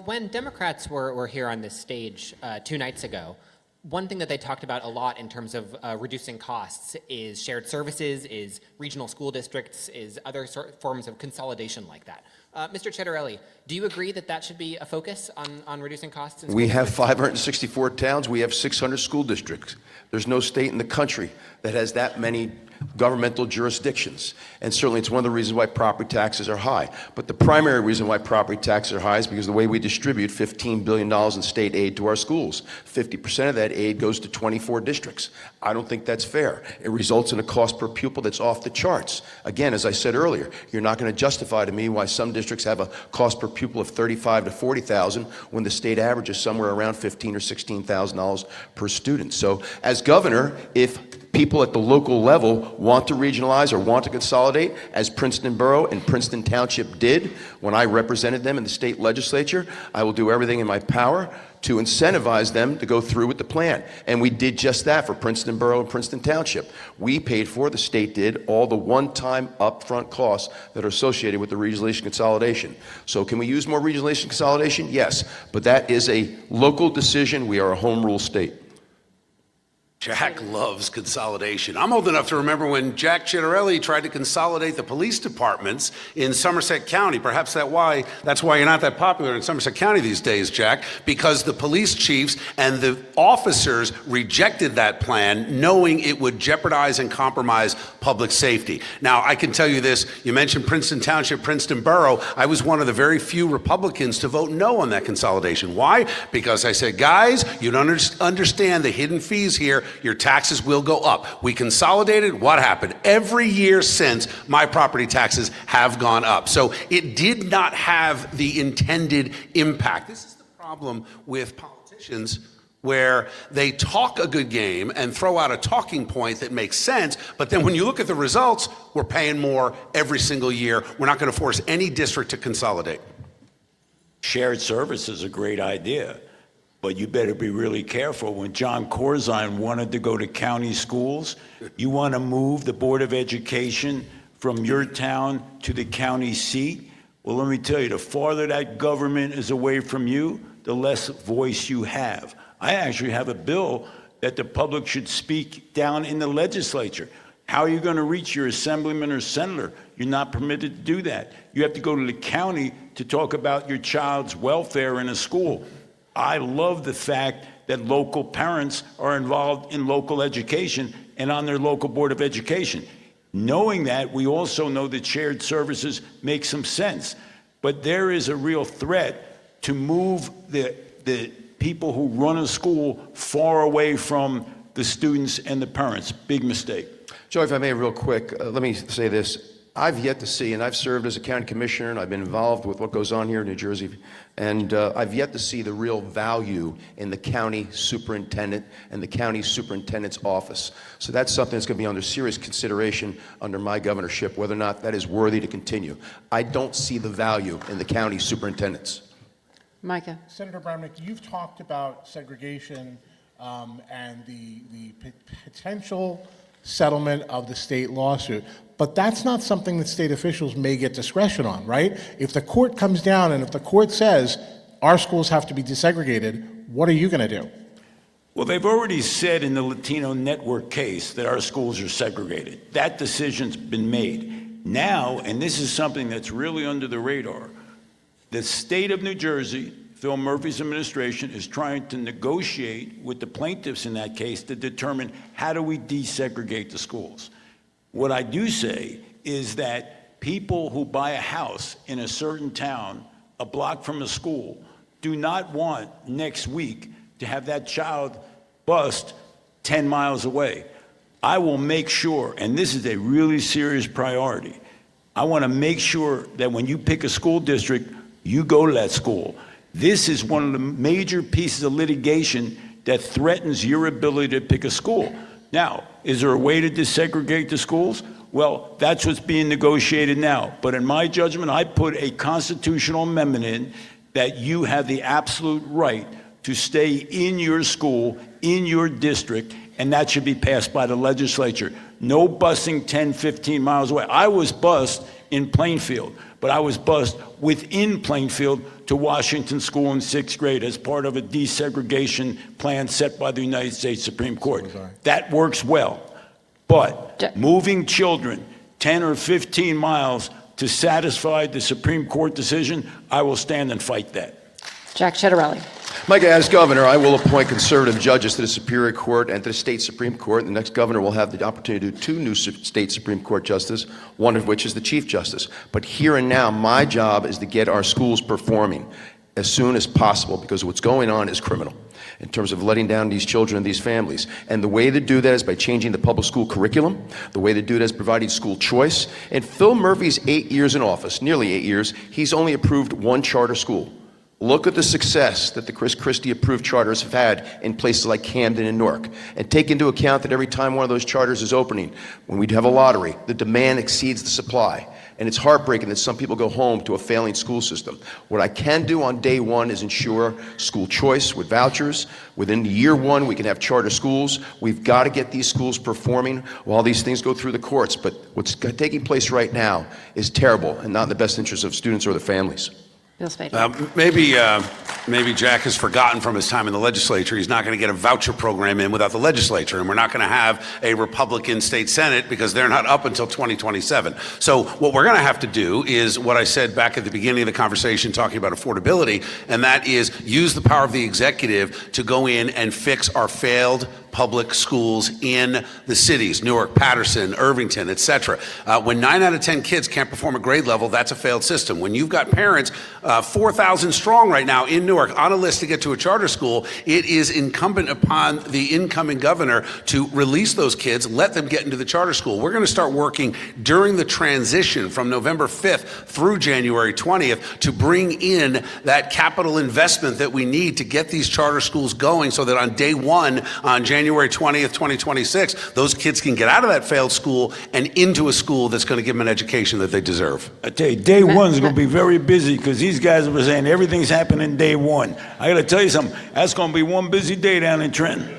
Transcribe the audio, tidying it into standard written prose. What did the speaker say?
When Democrats were here on this stage 2 nights ago, one thing that they talked about a lot in terms of reducing costs is shared services, is regional school districts, is other forms of consolidation like that. Mr. Chitterelli, do you agree that that should be a focus on reducing costs? We have 564 towns. We have 600 school districts. There's no state in the country that has that many governmental jurisdictions. And certainly it's one of the reasons why property taxes are high. But the primary reason why property taxes are high is because of the way we distribute $15 billion in state aid to our schools. 50% of that aid goes to 24 districts. I don't think that's fair. It results in a cost per pupil that's off the charts. Again, as I said earlier, you're not going to justify to me why some districts have a cost per pupil of $35,000 to $40,000 when the state average is somewhere around $15,000 or $16,000 per student. So as governor, if people at the local level want to regionalize or want to consolidate, as Princeton Borough and Princeton Township did when I represented them in the state legislature, I will do everything in my power to incentivize them to go through with the plan. And we did just that for Princeton Borough and Princeton Township. We paid for, the state did, all the one-time upfront costs that are associated with the regionalization consolidation. So can we use more regionalization consolidation? Yes, but that is a local decision. We are a home rule state. Jack loves consolidation. I'm old enough to remember when Jack Chitterelli tried to consolidate the police departments in Somerset County. Perhaps that's why you're not that popular in Somerset County these days, Jack, because the police chiefs and the officers rejected that plan, knowing it would jeopardize and compromise public safety. Now, I can tell you this. You mentioned Princeton Township, Princeton Borough. I was one of the very few Republicans to vote no on that consolidation. Why? Because I said, guys, you don't understand the hidden fees here. Your taxes will go up. We consolidated. What happened? Every year since, my property taxes have gone up. So it did not have the intended impact. This is the problem with politicians, where they talk a good game and throw out a talking point that makes sense, but then when you look at the results, we're paying more every single year. We're not going to force any district to consolidate. Shared service is a great idea. But you better be really careful. When John Corzine wanted to go to county schools, you want to move the Board of Education from your town to the county seat? Well, let me tell you, the farther that government is away from you, the less voice you have. I actually have a bill that the public should speak down in the legislature. How are you going to reach your assemblyman or senator? You're not permitted to do that. You have to go to the county to talk about your child's welfare in a school. I love the fact that local parents are involved in local education and on their local Board of Education. Knowing that, we also know that shared services make some sense. But there is a real threat to move the people who run a school far away from the students and the parents. Big mistake. Joe, if I may, real quick, let me say this. I've yet to see, and I've served as a county commissioner, and I've been involved with what goes on here in New Jersey, and I've yet to see the real value in the county superintendent and the county superintendent's office. So that's something that's going to be under serious consideration under my governorship, whether or not that is worthy to continue. I don't see the value in the county superintendents. Micah. Senator Brownback, you've talked about segregation and the potential settlement of the state lawsuit. But that's not something that state officials may get discretion on, right? If the court comes down and if the court says our schools have to be desegregated, what are you going to do? Well, they've already said in the Latino Network case that our schools are segregated. That decision's been made. Now, and this is something that's really under the radar, the state of New Jersey, Phil Murphy's administration, is trying to negotiate with the plaintiffs in that case to determine how do we desegregate the schools. What I do say is that people who buy a house in a certain town, a block from a school, do not want next week to have that child bused 10 miles away. I will make sure, and this is a really serious priority, I want to make sure that when you pick a school district, you go to that school. This is one of the major pieces of litigation that threatens your ability to pick a school. Now, is there a way to desegregate the schools? Well, that's what's being negotiated now. But in my judgment, I put a constitutional amendment in that you have the absolute right to stay in your school, in your district, and that should be passed by the legislature. No busing 10, 15 miles away. I was bused in Plainfield, but I was bused within Plainfield to Washington School in 6th grade as part of a desegregation plan set by the United States Supreme Court. That works well. But moving children 10 or 15 miles to satisfy the Supreme Court decision, I will stand and fight that. Jack Ciattarelli. Mike, as governor, I will appoint conservative judges to the Superior Court and to the state Supreme Court. The next governor will have the opportunity to do 2 new state Supreme Court justices, one of which is the Chief Justice. But here and now, my job is to get our schools performing as soon as possible, because what's going on is criminal in terms of letting down these children and these families. And the way to do that is by changing the public school curriculum. The way to do that is providing school choice. In Phil Murphy's 8 years in office, nearly 8 years, he's only approved 1 charter school. Look at the success that the Chris Christie approved charters have had in places like Camden and Newark. And take into account that every time one of those charters is opening, when we have a lottery, the demand exceeds the supply. And it's heartbreaking that some people go home to a failing school system. What I can do on day one is ensure school choice with vouchers. Within year 1, we can have charter schools. We've got to get these schools performing while these things go through the courts. But what's taking place right now is terrible and not in the best interest of students or their families. Bill Spade. Maybe Jack has forgotten from his time in the legislature. He's not going to get a voucher program in without the legislature, and we're not going to have a Republican state Senate because they're not up until 2027. So what we're going to have to do is what I said back at the beginning of the conversation talking about affordability, and that is use the power of the executive to go in and fix our failed public schools in the cities, Newark, Patterson, Irvington, et cetera. When 9 out of 10 kids can't perform at grade level, that's a failed system. When you've got parents, 4,000 strong right now in Newark, on a list to get to a charter school, it is incumbent upon the incoming governor to release those kids, let them get into the charter school. We're going to start working during the transition from November 5th through January 20th to bring in that capital investment that we need to get these charter schools going so that on day 1, on January 20th, 2026, those kids can get out of that failed school and into a school that's going to give them an education that they deserve. I tell you, day one's going to be very busy because these guys were saying everything's happening day 1. I got to tell you something. That's going to be one busy day down in Trenton.